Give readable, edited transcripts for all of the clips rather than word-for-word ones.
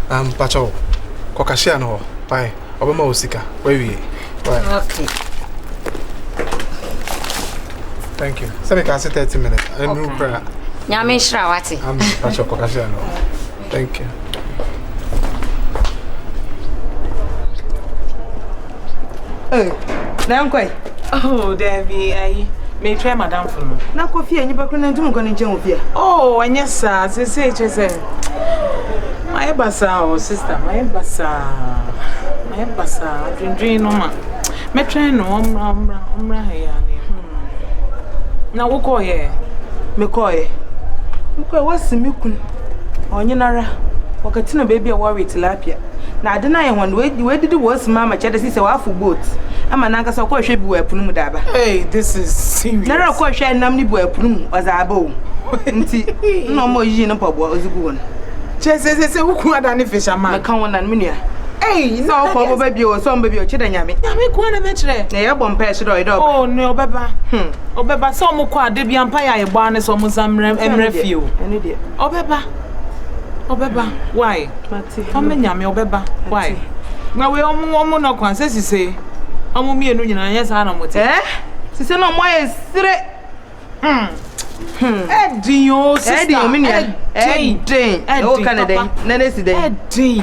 Pacho. Kokashia no. Bye. Obama Osika. Where we? Okay. Thank you. So we can say 30 minutes. I'm no prayer. Nyame shrawati. I'm Pacho Kokashia no. Thank you. Hey, Nankoi. Oh, Debbie, may try Madame for me. Now, coffee and you back on and do going to jump here. Oh, and yes, sir, say, my bassa, sister, my bassa, I've been dreaming no man. Metro no, here. Now, we'll call here. McCoy. What's the milkun? On your nara. Wakatina baby a worry tilapia. Now, I deny one way. Where did the worst mamma chat as a waffle boat? I'm an anchor so quite shabby wear punumudaba. Hey, this is serious. Never quite shy namely wear punum as a bow. No more gin pop was a good one. Just as a who had any fisherman. I can't want and minia. Hey, no, for baby or some baby or children. Yammy, one adventure. They are one pass. Oh, no, Baba. Oh, Baba, some more quad, the empire, barnes almost some refuge. Any dear. Oh, Baba. Oh, Baba, why? How many yammy, oh, Baba? Why? Now we almost no one says you say. I'm me and you, yes, I don't want it. She said, no, my is Eddie, oh, sister, Eddie, oh, Canada, Nancy, Eddie,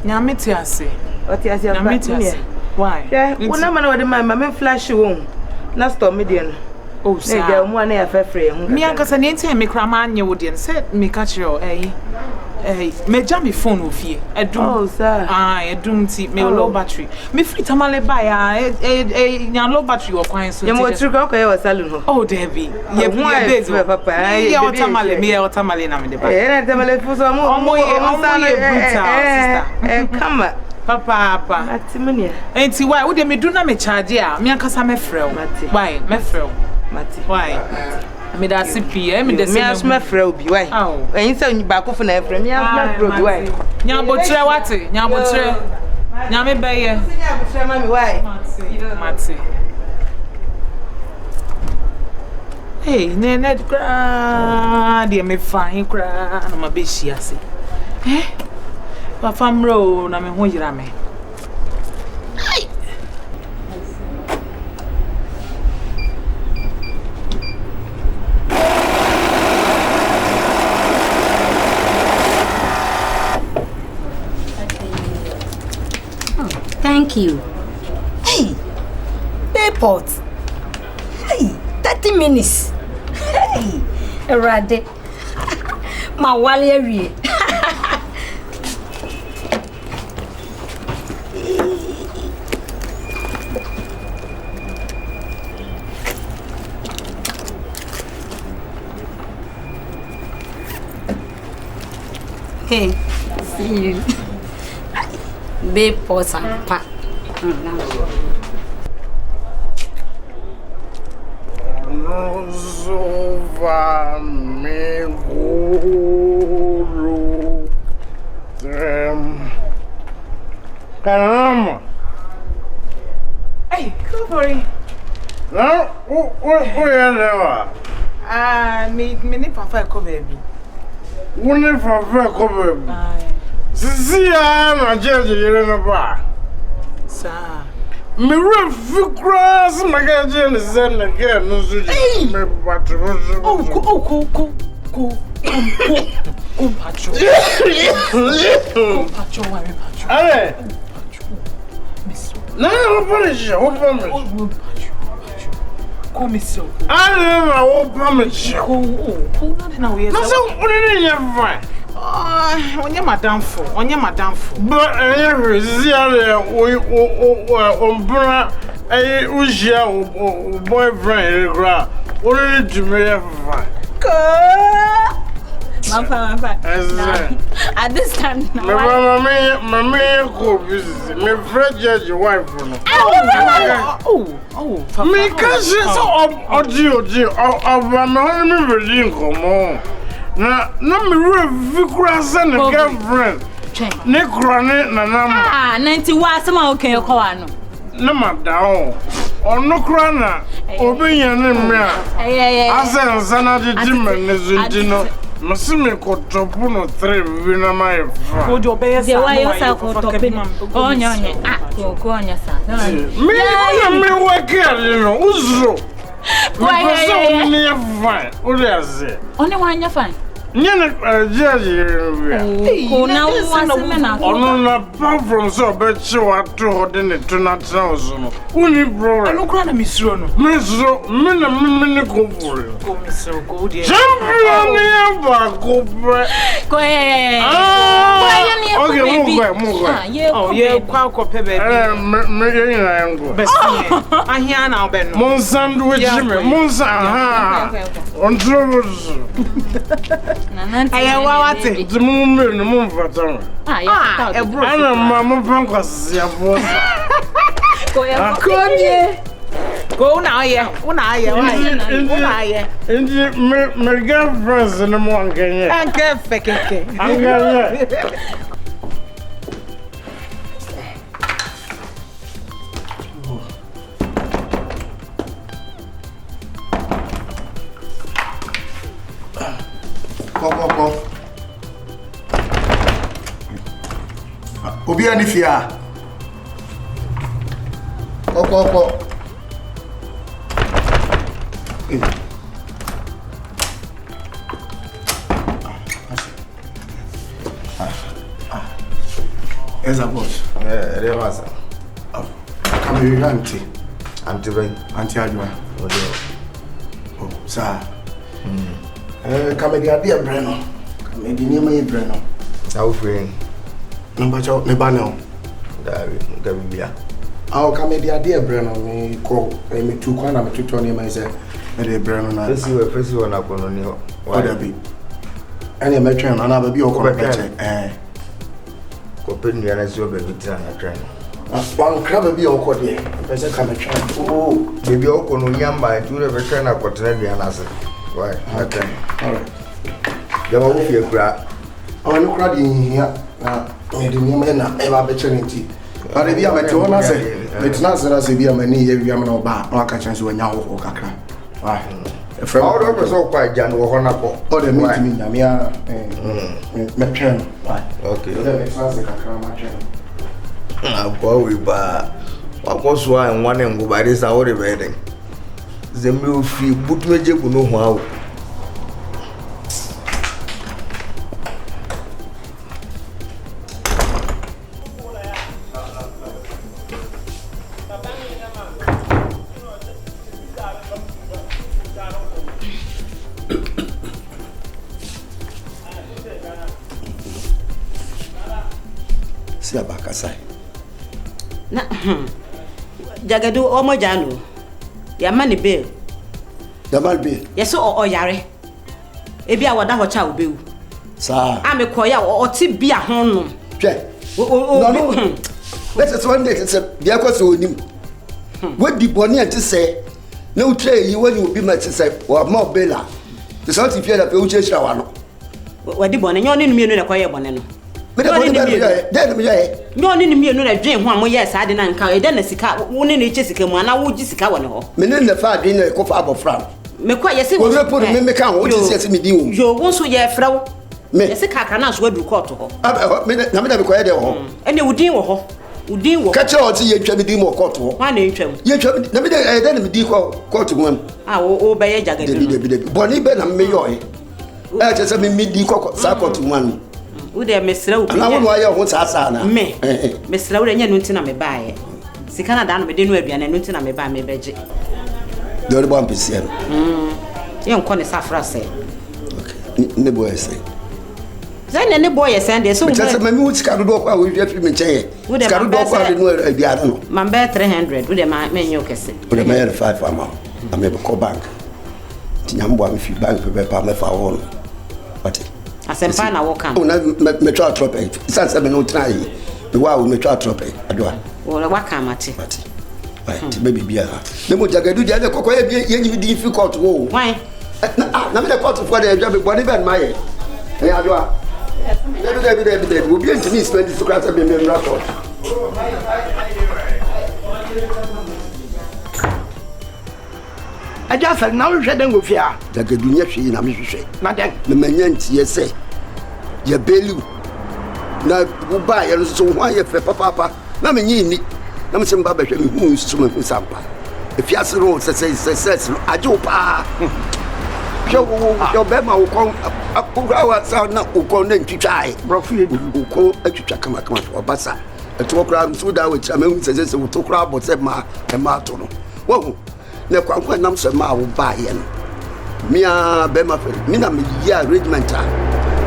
Yamitiasi. What is your Yamitiasi? Why? Yeah, when I'm an old man, my flash room. Last or median. Oh, say, one air for free. Me, I got an intern, me craman, you wouldn't set me catch your me jammy phone with you. Oh, sir. I don't see me low battery. Me free tamale buy a low battery or coin. So, you want to go or salon? Oh, Debbie, you have papa. You tamale, me or tamale, I'm the back. Tamale for some more. Come up. Papa, Matimonia. Ain't see why would me do not me charge ya? Me and Cassame Frel. Why, me Frel? Why? Me da CP, me the same me Frel be why? Oh, ain't so back off na Frel. Me as me Frel why? Nya botre wate, nya botre. Nya me beye. Nya botre mami why? Mati. Hey, nene kra, dia me fine kra, na ma be shiase. Papa mro na me ho yira me. Ai. Thank you. Hey. Airport. Hey, 30 minutes. Hey. Erade. Ma wale ri. Hey, see you. Babe, pause and pack. Nova me guru them. Caramba. Hey, go for it. Now, what are you? Me ni papa ko baby. Wone fafa ko baby. Sisi na jeje yere na ba. Sa. Me refikra se magaje ne zen na ge no so me patro. Ko patro. Patro wa me patro. Ale. Na no polish, o polish. Come so. Ale na o polish. Ko na we. Na so one ne fine. Onye madamfo. But sisi ale o mbra ujia o boyfriend gra. Only to me fine. Mama. At this time now. Mama go visit. Me friend judge wife no. Oh. Me can say so audio. Me honey me really come. Na me refikra say na girlfriend. Ne krone na na. 91 sama okay ko ano. Na madam. Ono krona obenya ne me a. Asen sana di men ne zundino. Masimi ko topu no 3 bi na ma ye fa. Wo do be The why you say ko topi. Onye. Ah, ko onye sa. Me work here no uzo. Why you me fine. O le aze. Only one you fine. Nyana jaji. Ko na waseme na. Ono na pa from so be chi wa to de ne to na transo no. Uni bro. Ano kura na misro no. Misro, me na me ne ko bro. Ko misro ko die. Champion ya ba ko bro. Ko Okay, move. Oh, ye kwa ko pe baby. Me ye na ngo. Besi. Ahia na obeno. Mon sandwich me, mon ha. On troubles. Aya wa wate. Dimu me no mon fata. Ah, bro. Ana mama pan kwasi ya boss. Ko nie. Go na ye. Una ye. Ndi me girlfriends no mo ankenye. Anke fekeke. Ankenye. Go. Obi ani fia. Go. Eza boss. There was. Come here, auntie. Auntie Ben. Auntie Agya. Oh, sir. Come here, dear Breno. Come here, dear my Breno. How free? Number chow, me banner. Gabia. I'll come here, dear Breno. Me call, me two corner, me two Tony, myself. Me dear Breno. First one up on you. Why there be? Any metron, and I'll be your corner. Open the answer of the train. One crab be awkward here. There's a camera. Oh, Baby, Okon Yamba, and you never turn up what an answer. Why? okay. All right. There will be a crowd. I look right in here. Made the woman ever beternity. But if you have a tone, I say, it's not as if you have any, if you have no bar, or catch us when you are Kakra. Why? A friend was all quite Jan or Honapo. or the meeting, Yamia, Metron. Why? Okay. I'll go with what was why and one and go by this hour wedding. The mill fee, put me to know how. See about Kasai. Gyagadu omo janu. Ya mani bill. The man be. Yes o yare. Ebi awada ho cha obewu. Sir. Ame koya o ti bia ho no. Che. No. Let's one day it's a because we him. What the bonny and to say no tray you when you be much say or more bella. The sort of fear that you change our no. What the bonny you ni mienu na koye bonne no. Me the bonny then me ye. You ni mienu na dwen ho am ye sa de na nka e de na sika wo ni na eche sika mu ana wo ji sika woni ho. Me ne na fa de na ko fa abofra. Me kwa yesi wo report me kan wo ti se me din wo. Yo wo so ye fra wo. Me yesi kaka na so adu court ho. Me na me ko ye de ho. Ene udin wo ho. Udin wo. Ka che o ti ye twa me din mo court ho. Wa na ntwam. Ye twa na me de na me din ko court ho am. Ah wo be ye Gyagadu. De bonny be na me yo e. Che se me din ko sa court ho am. Wo de mesra wo. Na wo no aye ho sa na. Me. Mesra wo de nya no ntina me baaye. Sika na da no me de no aduane no ntina me baa me beje. De ori bon pese no. Ye nko ne safra se. Okay. Ne boy say. Zai ne boy say de so. Just me wo sika do kwa wo hwe fi me nchen. Sika do kwa de no aduane no. Man be 300 wo de ma menyo kese. Wo de ma 5 amount. Na me ko bank. Tinyambo am fi bank pe pa me fa wo no. What? Asempa na wo kan. Una me twa trope. Sanse me no try. Me wa wo me twa trope. Adwa. Wo wa kan mate. Right, baby bia. Me mo Gyagadu dia de kokko ye nyi di difficult wo. Why? Na me de court for the job body ben my. Eh adwa. David. We be into this spend to class be me record. Agya say na we hwe den go fia. Gyagadu nya hwe na me hwehwe. Na den. Na manya ntie say. Ye belu. Na wo ba ye so ho aye fe papa. Na me nyi ni. Na me se mba behwe me hu so me sampa. Efiase ro se ajo pa. Yo be ma wo kon akura wa sa na wo kon na ntwitwae. Brofu ye wo kon atwitwa kama obasa. Eto okura so da we cha me hu se wo to kura bo se ma e ma to no. Wo na kwankwa nam se ma wo ba ye no. Mia be ma fe. Mi na me yi arrangement a.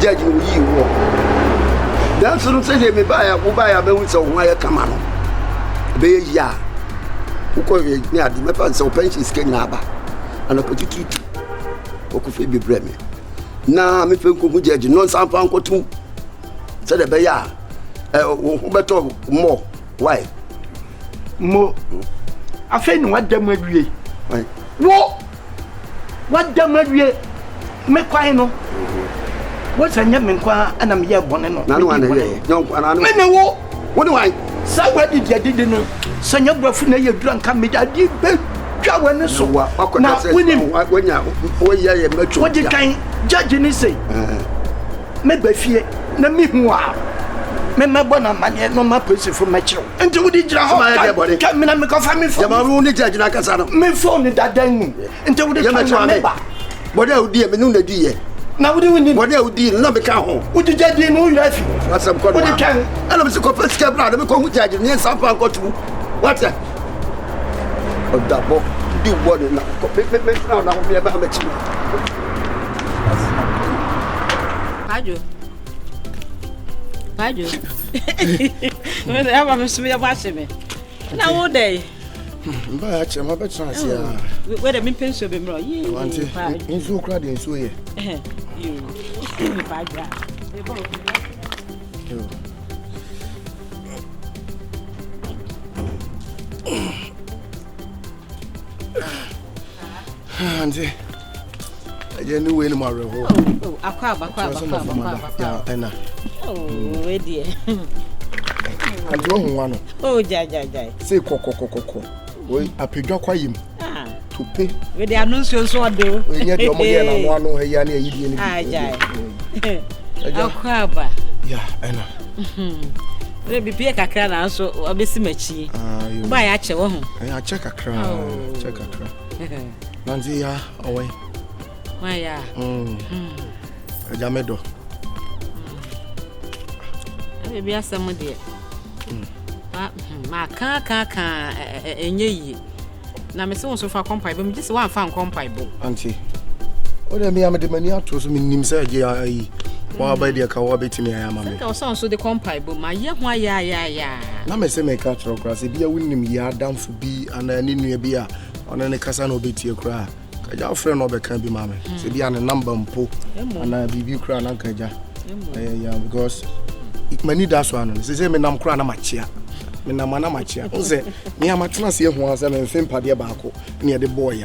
Judge wo yi wo. Dan so no se me ba ya wo ba ya be hu se wo ya kama no. Be ya. Uko ni adi me fa se o pension skin na aba. Ana potutu. Okufe bi breme. Na me fe nkogu judge no sampa nkotu. Se de be ya. Wo beto mo. Why? Mo. Afa ni wadam awie. Why? Wo. Wadam awie. Me kwai no. Wo sanya me kwa ana me ye bone no. Na no ana ye. No ana no. Me ne wo. Wo ni why? Sa wadi dia no. Sanya brofu na ye dura nka me adi be twa wani so. Na wonim wonya wo ya ye metro. Wo di kan judge ni say. Me ba fie na me hu a. Me mebo na mane no ma police for me chiro. Enti wo di gira ho. Ka me na me ko fa me phone. Ya ma ru ni judge na kasa no. Me phone dadan mu. Enti wo di kan me ba. Bode a odi e me nu na di ye. Na wo di woni. Bode a odi na me ka ho. Wo di judge no yu afi. Asam ko. Wo di kan. Ana me se ko first cab na me ko hu judge ni sampa ko tu. What? Odabo di word na ko me na ho me ba ma chi. Pajo. Me da ba me sumi ya ba se me. Na wo dey. Mba ya che ma be chance ya. We dey me pension be mro. Yi. Wanti. Nso kra de nso ye. You. Pajo. Yo. Auntie. I knew when my reho. Oh, aquaba. Yeah, Anna. Oh, dear. And you one. Oh, jai. Say coco. We a pigga quayim. To pay. With the annunciation, so do. We get your money and one who hay any. Ah, jai. Aquaba. Yeah, Anna. Maybe be a cacana, so I'll be symmetry. Buy a chair. I check a crown. Nancy, away. Why, yeah. A jamedo. Maybe I some dear. My car, and ye. Now, Miss so far compile, but just one found compile book. Auntie. Oh, there may I the money out to me, himself, Why by the Kawabi me, I am. I sound so the compile book, my young, why, yeah. Now, I say, make catch or grass, if you win me, ya down for be and I need me a beer on any casano bit your cry. Your friend over can be mammy. So be on a number po and I be you cry and Kaja. Yeah, because it may need that one. Say, me nam crying a matcha. Me na mana matcha. Say, me am a transient once and film padia bako near the boy.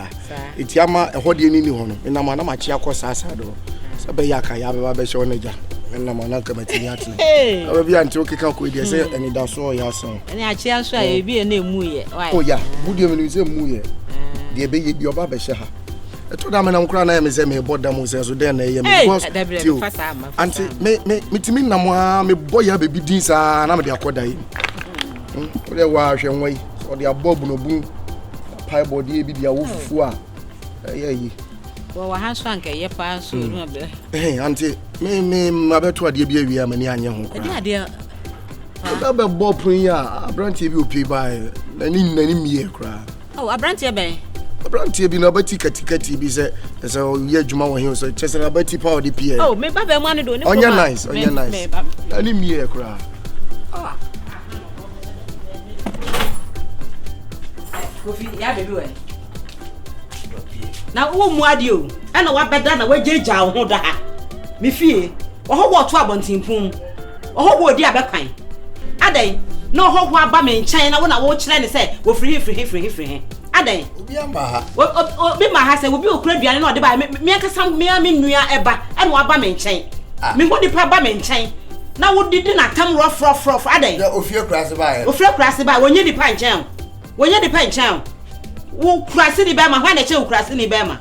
It's yama a hot in honor. Me na mana matcha cos asado. Sabayaka Yaba Shonaja. And I'm not coming to me. I will be until Kika with you say, and that's all your son. And I chance I be a name Muye. Oh, yeah, would you say Muye? Dear baby, your baba shaha. I told them I'm crying, I say, me bought them was so then I am. Auntie, me to me, no me boy, I be this, and I'm the Akoda. There was a way, or the abob no boom, pie body be the wolf. Yeah. Well, I have swank a year pass. Hey, Auntie, me, my better idea be a mania young. Dear, I'm a bob priya, a brand TV pay by any me cry. Oh, a brand here, bay. A brand TV no but ticket be said, so yeah, Juma when so just a betty power the PA. Oh, maybe I want to do it. On your nice. Any me cry. Now, who mwadio? And what better than what Jaja or that? Me fear. Or what trouble in Oh, what dear Beckine? Are they? No hope what Bammy in China when I watch Lenny say, we're free. Are they? Well, be my husband will be a crabby and not by me. Some mere me eba and what Bammy in chain. Me what the Pabam in chain. Now, what did not come rough, are they? Of your class by. Of your class by when you the pine jam. When you the pine jam. wo kurase ni bema hwan na che wo kurase ni bema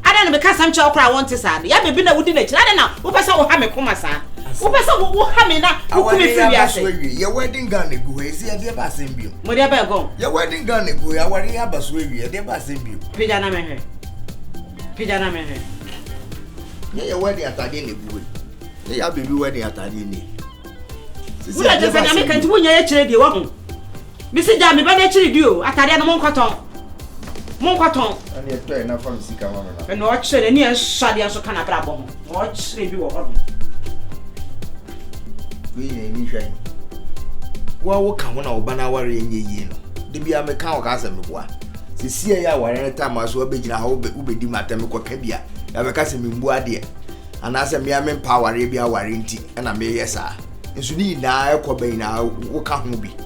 ada na me ka sam che okra won te sa ya bebi na wudi na chi ada na wo pesa wo ha me koma sa wo pesa wo ha me na wo kuma fi bia se your wedding gown e go e si e ba sem bio mo dia ba go your wedding gown e go ya wari ya ba so e de ba sem bio pija na me he your wedding atade ne go e ya bebi wedding atade ni wo da je na me kan ti wo nya ye kire die wo ho mi si ja me ba na kire die o atade na mo nkoton ani eto e na fam sika ma na no o kire ni e shade aso kana bra bo ho o kire bi wo ho we ni hwan wo ka ho na wo bana ware enye yi no de bia me ka wo ka asa me boa se sie ya ware ta ma so obegina ha ubedi mata me koka bia ya be ka se me mbu ade ana se me am power bia ware nti na me yesa nsu ni na ekoba ina wo ka ho bi